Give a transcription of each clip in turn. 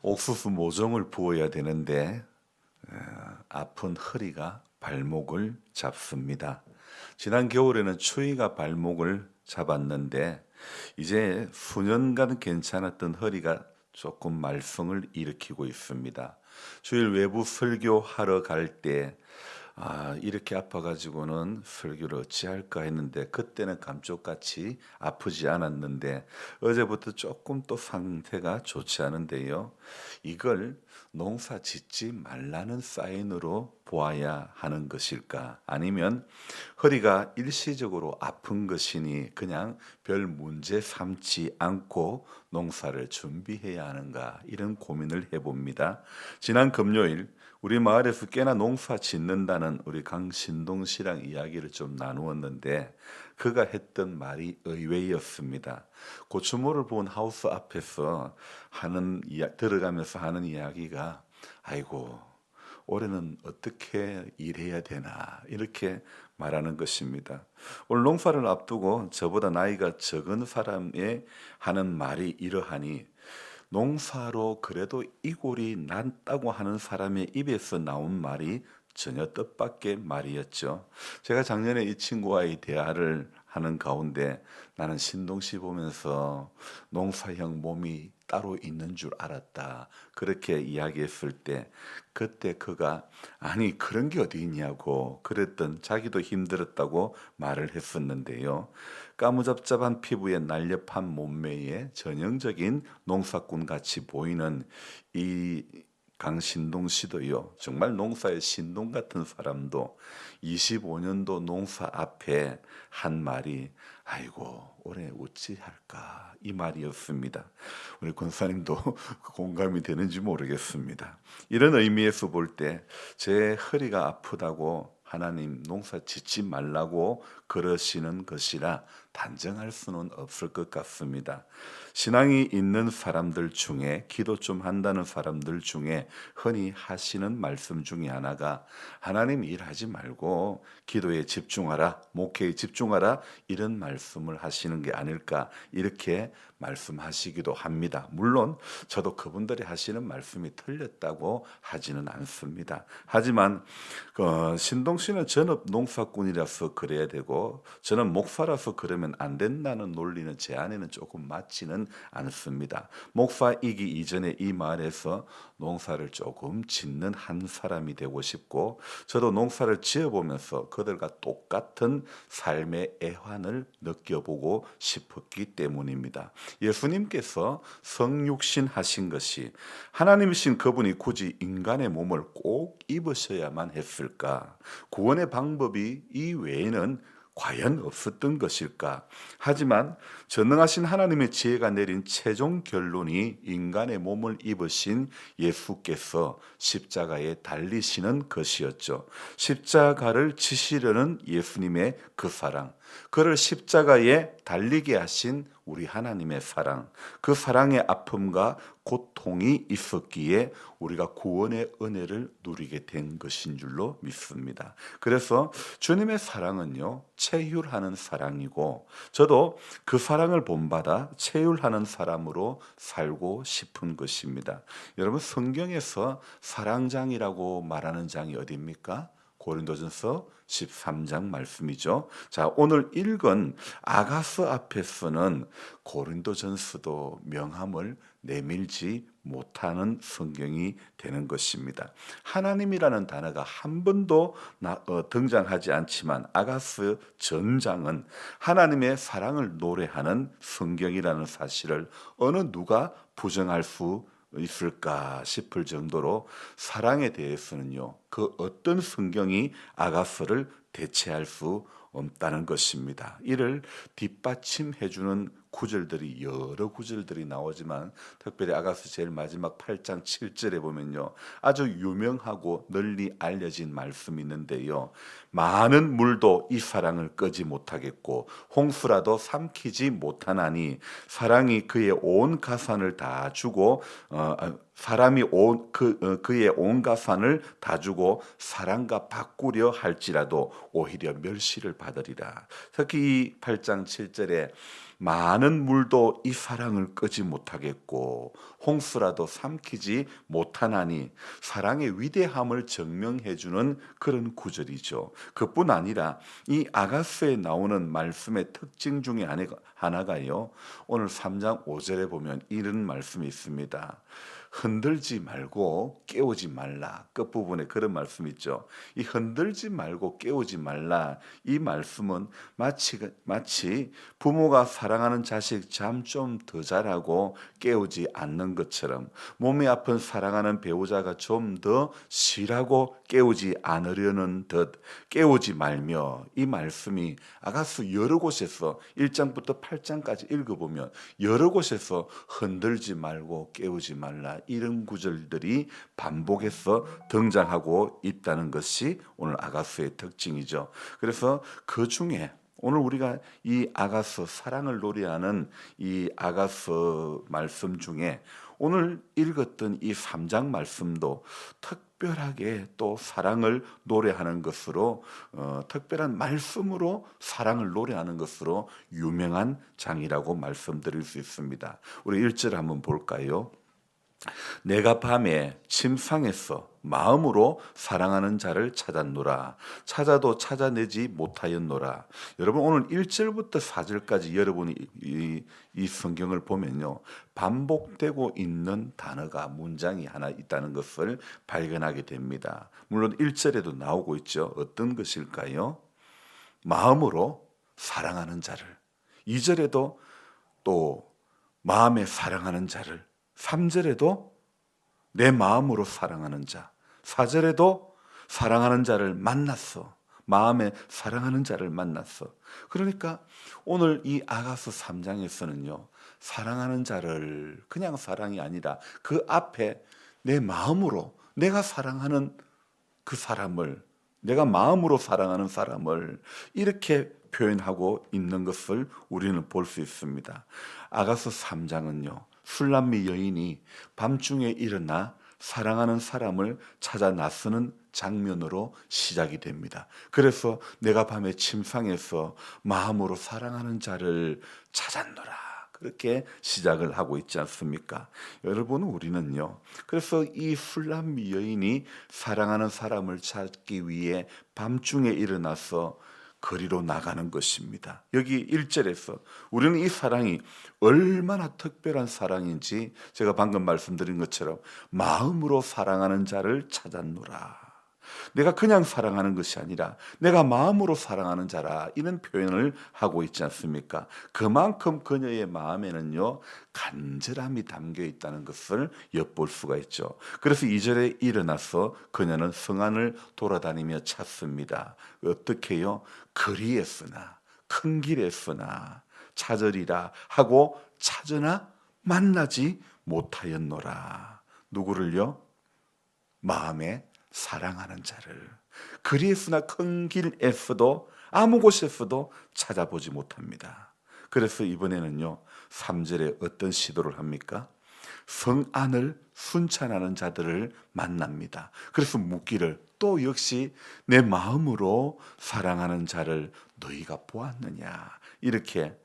옥수수 모종을 부어야 되는데 아픈 허리가 발목을 잡습니다. 지난 겨울에는 추위가 발목을 잡았는데 이제 수년간 괜찮았던 허리가 조금 말썽을 일으키고 있습니다. 주일 외부 설교하러 갈 때 이렇게 아파가지고는 설교를 어찌할까 했는데 그때는 감쪽같이 아프지 않았는데 어제부터 조금 또 상태가 좋지 않은데요. 이걸 농사 짓지 말라는 사인으로 보아야 하는 것일까? 아니면 허리가 일시적으로 아픈 것이니 그냥 별 문제 삼지 않고 농사를 준비해야 하는가? 이런 고민을 해봅니다. 지난 금요일 우리 마을에서 꽤나 농사 짓는다는 우리 강신동 씨랑 이야기를 좀 나누었는데 그가 했던 말이 의외였습니다. 고추모를 본 하우스 앞에서 들어가면서 하는 이야기가 아이고 올해는 어떻게 일해야 되나 이렇게 말하는 것입니다. 오늘 농사를 앞두고 저보다 나이가 적은 사람의 하는 말이 이러하니 농사로 그래도 이골이 났다고 하는 사람의 입에서 나온 말이 전혀 뜻밖의 말이었죠. 제가 작년에 이 친구와의 대화를 하는 가운데 나는 신동시 보면서 농사형 몸이 따로 있는 줄 알았다. 그렇게 이야기했을 때 그때 그가 아니 그런 게 어디 있냐고 그랬던 자기도 힘들었다고 말을 했었는데요. 까무잡잡한 피부에 날렵한 몸매에 전형적인 농사꾼 같이 보이는 이 강신동 씨도요. 정말 농사의 신동 같은 사람도 25년도 농사 앞에 한 말이 아이고 올해 어찌할까 이 말이었습니다. 우리 권사님도 공감이 되는지 모르겠습니다. 이런 의미에서 볼 때 제 허리가 아프다고 하나님 농사 짓지 말라고 그러시는 것이라 단정할 수는 없을 것 같습니다. 신앙이 있는 사람들 중에 기도 좀 한다는 사람들 중에 흔히 하시는 말씀 중에 하나가 하나님 일하지 말고 기도에 집중하라, 목회에 집중하라 이런 말씀을 하시는 게 아닐까 이렇게 말씀하시기도 합니다. 물론 저도 그분들이 하시는 말씀이 틀렸다고 하지는 않습니다. 하지만 신동 씨는 전업 농사꾼이라서 그래야 되고 저는 목사라서 그러면 안 된다는 논리는 제 안에는 조금 맞지는 않습니다. 목사이기 이전에 이 마을에서 농사를 조금 짓는 한 사람이 되고 싶고 저도 농사를 지어보면서 그들과 똑같은 삶의 애환을 느껴보고 싶었기 때문입니다. 예수님께서 성육신 하신 것이 하나님이신 그분이 굳이 인간의 몸을 꼭 입으셔야만 했을까? 구원의 방법이 이 외에는 과연 없었던 것일까? 하지만 전능하신 하나님의 지혜가 내린 최종 결론이 인간의 몸을 입으신 예수께서 십자가에 달리시는 것이었죠. 십자가를 지시려는 예수님의 그 사랑, 그를 십자가에 달리게 하신 우리 하나님의 사랑, 그 사랑의 아픔과 고통이 있었기에 우리가 구원의 은혜를 누리게 된 것인 줄로 믿습니다. 그래서 주님의 사랑은요, 체휼하는 사랑이고 저도 그 사랑을 본받아 체휼하는 사람으로 살고 싶은 것입니다. 여러분 성경에서 사랑장이라고 말하는 장이 어디입니까? 고린도전서 13장 말씀이죠. 자, 오늘 읽은 아가서 앞에서는 고린도전서도 명함을 내밀지 못하는 성경이 되는 것입니다. 하나님이라는 단어가 한 번도 등장하지 않지만 아가서 전장은 하나님의 사랑을 노래하는 성경이라는 사실을 어느 누가 부정할 수 있을까 싶을 정도로 사랑에 대해서는요, 그 어떤 성경이 아가서를 대체할 수 없다는 것입니다. 이를 뒷받침해주는 구절들이 여러 구절들이 나오지만 특별히 아가서 제일 마지막 8장 7절에 보면요, 아주 유명하고 널리 알려진 말씀이 있는데요. 많은 물도 이 사랑을 끄지 못하겠고 홍수라도 삼키지 못하나니 사랑이 그의 온 가산을 다 주고 사람이 그의 온 가산을 다 주고 사랑과 바꾸려 할지라도 오히려 멸시를 받으리라. 특히 이 8장 7절에 많은 물도 이 사랑을 끄지 못하겠고 홍수라도 삼키지 못하나니 사랑의 위대함을 증명해주는 그런 구절이죠. 그뿐 아니라 이 아가스에 나오는 말씀의 특징 중에 하나가요. 오늘 3장 5절에 보면 이런 말씀이 있습니다. 흔들지 말고 깨우지 말라. 끝부분에 그런 말씀 있죠. 이 흔들지 말고 깨우지 말라. 이 말씀은 마치 부모가 사랑하는 자식 잠 좀 더 자라고 깨우지 않는 것처럼 몸이 아픈 사랑하는 배우자가 좀 더 쉬라고 깨우지 않으려는 듯 깨우지 말며, 이 말씀이 아가스 여러 곳에서 1장부터 8장까지 읽어보면 여러 곳에서 흔들지 말고 깨우지 말라, 이런 구절들이 반복해서 등장하고 있다는 것이 오늘 아가스의 특징이죠. 그래서 그 중에 오늘 우리가 이 아가스, 사랑을 노래하는 이 아가스 말씀 중에 오늘 읽었던 이 3장 말씀도 특별하게 또 사랑을 노래하는 것으로 특별한 말씀으로 사랑을 노래하는 것으로 유명한 장이라고 말씀드릴 수 있습니다. 우리 1절 한번 볼까요? 내가 밤에 침상에서 마음으로 사랑하는 자를 찾았노라. 찾아도 찾아내지 못하였노라. 여러분, 오늘 1절부터 4절까지 여러분이 이 성경을 보면요, 반복되고 있는 단어가, 문장이 하나 있다는 것을 발견하게 됩니다. 물론 1절에도 나오고 있죠. 어떤 것일까요? 마음으로 사랑하는 자를. 2절에도 또 마음에 사랑하는 자를. 3절에도 내 마음으로 사랑하는 자, 4절에도 사랑하는 자를 만났어. 마음에 사랑하는 자를 만났어. 그러니까 오늘 이 아가서 3장에서는요, 사랑하는 자를 그냥 사랑이 아니라 그 앞에 내 마음으로, 내가 사랑하는 그 사람을, 내가 마음으로 사랑하는 사람을 이렇게 표현하고 있는 것을 우리는 볼 수 있습니다. 아가서 3장은요, 술람미 여인이 밤중에 일어나 사랑하는 사람을 찾아 나서는 장면으로 시작이 됩니다. 그래서 내가 밤에 침상에서 마음으로 사랑하는 자를 찾았노라, 그렇게 시작을 하고 있지 않습니까? 여러분, 우리는요, 그래서 이 술람미 여인이 사랑하는 사람을 찾기 위해 밤중에 일어나서 거리로 나가는 것입니다. 여기 1절에서 우리는 이 사랑이 얼마나 특별한 사랑인지, 제가 방금 말씀드린 것처럼 마음으로 사랑하는 자를 찾았노라. 내가 그냥 사랑하는 것이 아니라 내가 마음으로 사랑하는 자라, 이런 표현을 하고 있지 않습니까? 그만큼 그녀의 마음에는요, 간절함이 담겨 있다는 것을 엿볼 수가 있죠. 그래서 2절에 일어나서 그녀는 성 안을 돌아다니며 찾습니다. 어떻게요? 거리에서나 큰 길에서나 찾으리라 하고 찾으나 만나지 못하였노라. 누구를요? 마음에 사랑하는 자를. 거리에서나 큰 길에서도 아무 곳에서도 찾아보지 못합니다. 그래서 이번에는요, 3절에 어떤 시도를 합니까? 성 안을 순찬하는 자들을 만납니다. 그래서 묻기를, 또 역시 내 마음으로 사랑하는 자를 너희가 보았느냐, 이렇게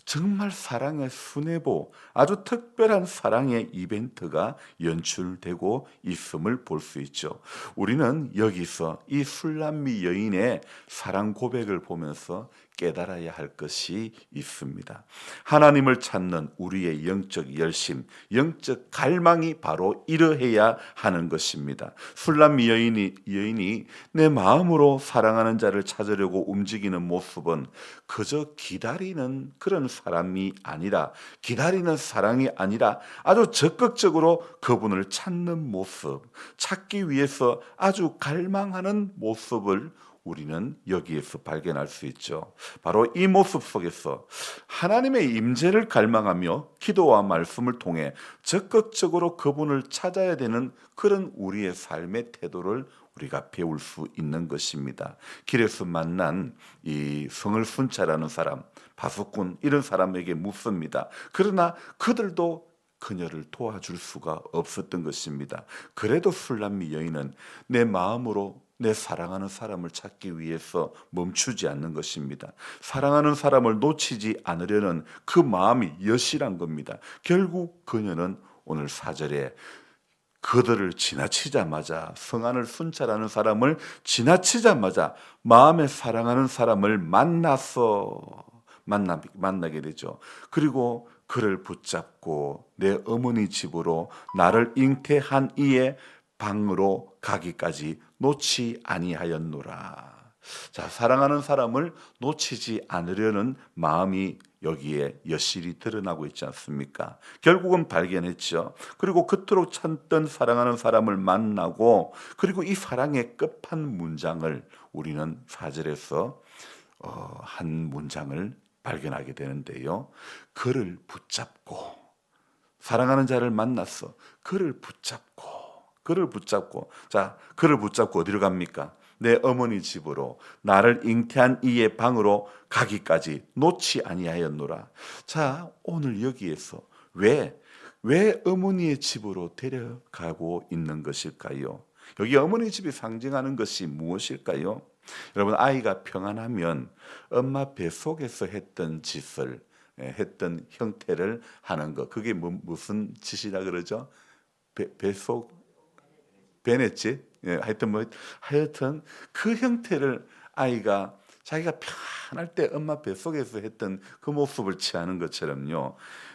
정말 사랑의 수뇌보, 아주 특별한 사랑의 이벤트가 연출되고 있음을 볼 수 있죠. 우리는 여기서 이 술람미 여인의 사랑 고백을 보면서 깨달아야 할 것이 있습니다. 하나님을 찾는 우리의 영적 열심, 영적 갈망이 바로 이러해야 하는 것입니다. 술람미 여인이 내 마음으로 사랑하는 자를 찾으려고 움직이는 모습은 그저 기다리는 그런 사람이 아니라, 기다리는 사랑이 아니라 아주 적극적으로 그분을 찾는 모습, 찾기 위해서 아주 갈망하는 모습을 우리는 여기에서 발견할 수 있죠. 바로 이 모습 속에서 하나님의 임재를 갈망하며 기도와 말씀을 통해 적극적으로 그분을 찾아야 되는 그런 우리의 삶의 태도를 우리가 배울 수 있는 것입니다. 길에서 만난 이 성을 순찰하는 사람, 바수꾼, 이런 사람에게 묻습니다. 그러나 그들도 그녀를 도와줄 수가 없었던 것입니다. 그래도 술람미 여인은 내 마음으로 내 사랑하는 사람을 찾기 위해서 멈추지 않는 것입니다. 사랑하는 사람을 놓치지 않으려는 그 마음이 여실한 겁니다. 결국 그녀는 오늘 4절에 그들을 지나치자마자 성안을 순찰하는 사람을 지나치자마자 마음에 사랑하는 사람을 만나게 되죠. 그리고 그를 붙잡고 내 어머니 집으로 나를 잉태한 이의 방으로 가기까지 놓지 아니하였노라. 자, 사랑하는 사람을 놓치지 않으려는 마음이 여기에 여실히 드러나고 있지 않습니까? 결국은 발견했죠. 그리고 그토록 찾던 사랑하는 사람을 만나고, 그리고 이 사랑의 끝판 문장을 우리는 4절에서 한 문장을 발견하게 되는데요. 그를 붙잡고, 사랑하는 자를 만났어. 그를 붙잡고. 자, 그를 붙잡고 어디로 갑니까? 내 어머니 집으로 나를 잉태한 이의 방으로 가기까지 놓지 아니하였노라. 자, 오늘 여기에서 왜 어머니의 집으로 데려가고 있는 것일까요? 여기 어머니 집이 상징하는 것이 무엇일까요? 여러분, 아이가 평안하면 엄마 뱃속에서 했던 짓을, 했던 형태를 하는 것, 그게 무슨 짓이라 그러죠? 뱃속 베냈지. 하여튼 그 형태를 아이가 자기가 편할 때 엄마 뱃속에서 했던 그 모습을 취하는 것처럼요.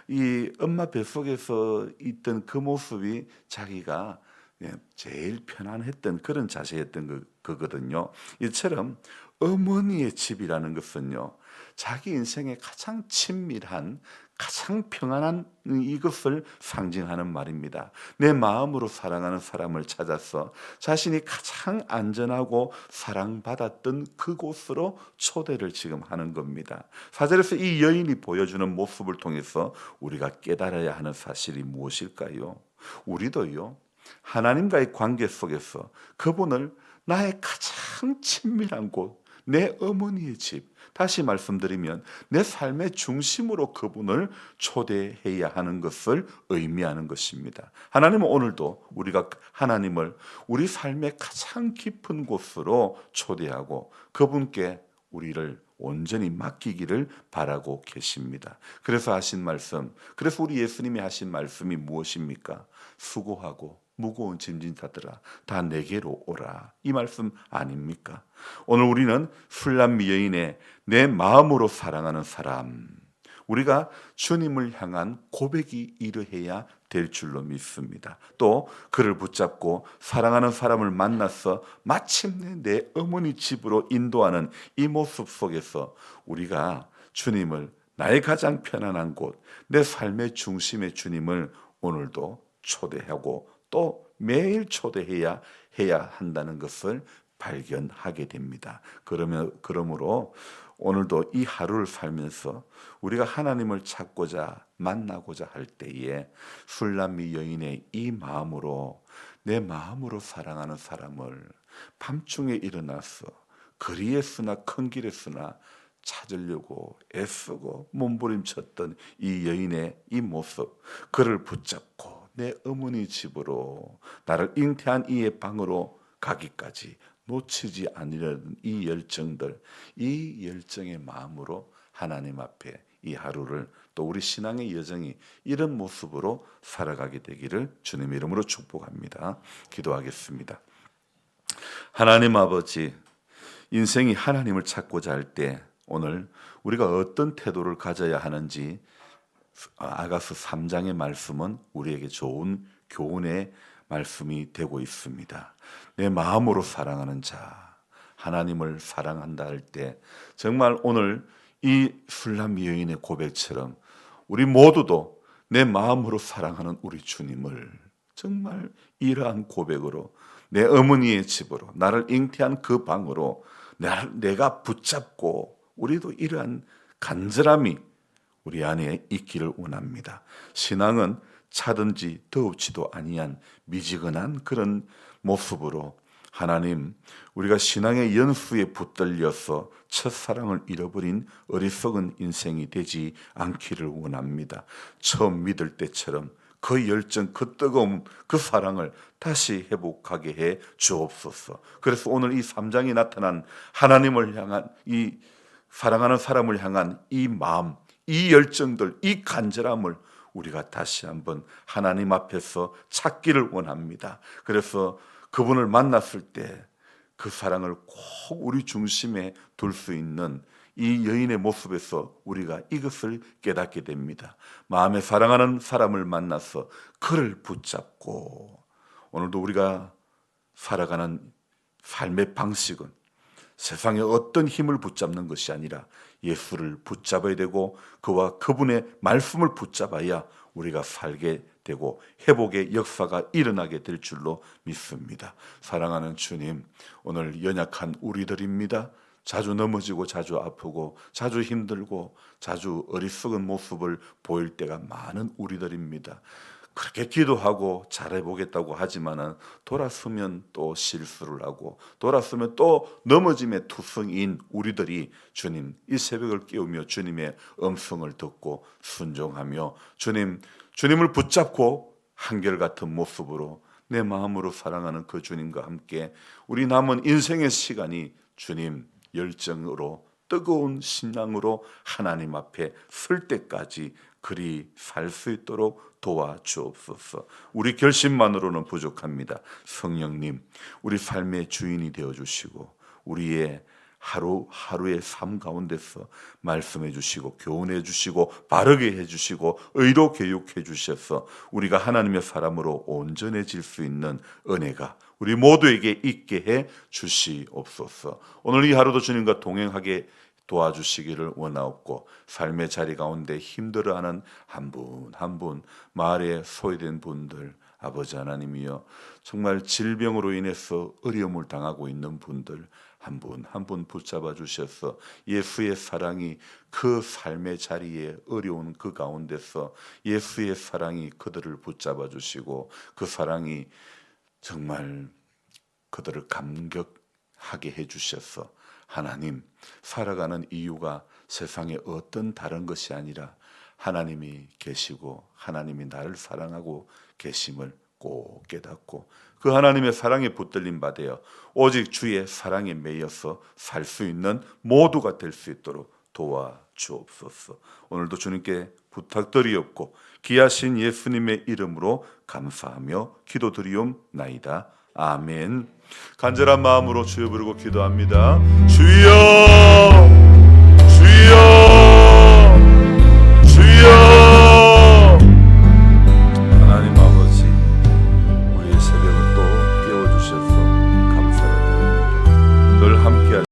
이 엄마 뱃속에서 있던 그 모습이 자기가 제일 편안했던 그런 자세였던 거거든요. 이처럼 어머니의 집이라는 것은요, 자기 인생에 가장 친밀한, 가장 평안한 이것을 상징하는 말입니다. 내 마음으로 사랑하는 사람을 찾아서 자신이 가장 안전하고 사랑받았던 그곳으로 초대를 지금 하는 겁니다. 4절에서 이 여인이 보여주는 모습을 통해서 우리가 깨달아야 하는 사실이 무엇일까요? 우리도요, 하나님과의 관계 속에서 그분을 나의 가장 친밀한 곳, 내 어머니의 집, 다시 말씀드리면 내 삶의 중심으로 그분을 초대해야 하는 것을 의미하는 것입니다. 하나님은 오늘도 우리가 하나님을 우리 삶의 가장 깊은 곳으로 초대하고 그분께 우리를 온전히 맡기기를 바라고 계십니다. 그래서 우리 예수님이 하신 말씀이 무엇입니까? 수고하고 무거운 짐진 자들아 다 내게로 오라, 이 말씀 아닙니까? 오늘 우리는 술람미 여인의 내 마음으로 사랑하는 사람, 우리가 주님을 향한 고백이 이러해야 될 줄로 믿습니다. 또 그를 붙잡고 사랑하는 사람을 만나서 마침내 내 어머니 집으로 인도하는 이 모습 속에서 우리가 주님을, 나의 가장 편안한 곳, 내 삶의 중심의 주님을 오늘도 초대하고 또 매일 초대해야 한다는 것을 발견하게 됩니다. 그러므로 오늘도 이 하루를 살면서 우리가 하나님을 찾고자 만나고자 할 때에 술람미 여인의 이 마음으로, 내 마음으로 사랑하는 사람을 밤중에 일어나서 거리에 쓰나 큰 길에 쓰나 찾으려고 애쓰고 몸부림쳤던 이 여인의 이 모습, 그를 붙잡고 내 어머니 집으로 나를 잉태한 이의 방으로 가기까지 놓치지 않으려는 이 열정들, 이 열정의 마음으로 하나님 앞에 이 하루를, 또 우리 신앙의 여정이 이런 모습으로 살아가게 되기를 주님의 이름으로 축복합니다. 기도하겠습니다. 하나님 아버지, 인생이 하나님을 찾고자 할 때 오늘 우리가 어떤 태도를 가져야 하는지 아가서 3장의 말씀은 우리에게 좋은 교훈의 말씀이 되고 있습니다. 내 마음으로 사랑하는 자, 하나님을 사랑한다 할 때 정말 오늘 이 술람 여인의 고백처럼 우리 모두도 내 마음으로 사랑하는 우리 주님을 정말 이러한 고백으로 내 어머니의 집으로, 나를 잉태한 그 방으로 내가 붙잡고, 우리도 이러한 간절함이 우리 안에 있기를 원합니다. 신앙은 차든지 더웁지도 아니한 미지근한 그런 모습으로 하나님, 우리가 신앙의 연수에 붙들려서 첫사랑을 잃어버린 어리석은 인생이 되지 않기를 원합니다. 처음 믿을 때처럼 그 열정, 그 뜨거움, 그 사랑을 다시 회복하게 해 주옵소서. 그래서 오늘 이 3장이 나타난 하나님을 향한, 이 사랑하는 사람을 향한 이 마음, 이 열정들, 이 간절함을 우리가 다시 한번 하나님 앞에서 찾기를 원합니다. 그래서 그분을 만났을 때 그 사랑을 꼭 우리 중심에 둘 수 있는 이 여인의 모습에서 우리가 이것을 깨닫게 됩니다. 마음에 사랑하는 사람을 만나서 그를 붙잡고, 오늘도 우리가 살아가는 삶의 방식은 세상의 어떤 힘을 붙잡는 것이 아니라 예수를 붙잡아야 되고 그와 그분의 말씀을 붙잡아야 우리가 살게 되고 회복의 역사가 일어나게 될 줄로 믿습니다. 사랑하는 주님, 오늘 연약한 우리들입니다. 자주 넘어지고 자주 아프고 자주 힘들고 자주 어리석은 모습을 보일 때가 많은 우리들입니다. 그렇게 기도하고 잘해보겠다고 하지만은 돌아서면 또 실수를 하고 돌아서면 또 넘어짐의 투성인 우리들이 주님 이 새벽을 깨우며 주님의 음성을 듣고 순종하며 주님을 붙잡고 한결같은 모습으로 내 마음으로 사랑하는 그 주님과 함께 우리 남은 인생의 시간이 주님 열정으로 뜨거운 신앙으로 하나님 앞에 설 때까지 그리 살 수 있도록 도와주옵소서. 우리 결심만으로는 부족합니다. 성령님, 우리 삶의 주인이 되어주시고 우리의 하루하루의 삶 가운데서 말씀해 주시고 교훈해 주시고 바르게 해 주시고 의로 교육해 주셔서 우리가 하나님의 사람으로 온전해질 수 있는 은혜가 우리 모두에게 있게 해 주시옵소서. 오늘 이 하루도 주님과 동행하게 도와주시기를 원하옵고 삶의 자리 가운데 힘들어하는 한 분 한 분 마을에 소외된 분들 아버지 하나님이여 정말 질병으로 인해서 어려움을 당하고 있는 분들 한 분 한 분 붙잡아 주셔서 예수의 사랑이 그 삶의 자리에 어려운 그 가운데서 예수의 사랑이 그들을 붙잡아 주시고 그 사랑이 정말 그들을 감격하게 해 주셔서 하나님 살아가는 이유가 세상에 어떤 다른 것이 아니라 하나님이 계시고 하나님이 나를 사랑하고 계심을 꼭 깨닫고 그 하나님의 사랑에 붙들림 받아요. 오직 주의 사랑에 매여서 살 수 있는 모두가 될 수 있도록 도와주옵소서. 오늘도 주님께 부탁드리옵고 귀하신 예수님의 이름으로 감사하며 기도드리옵나이다. 아멘. 간절한 마음으로 주여 부르고 기도합니다. 주여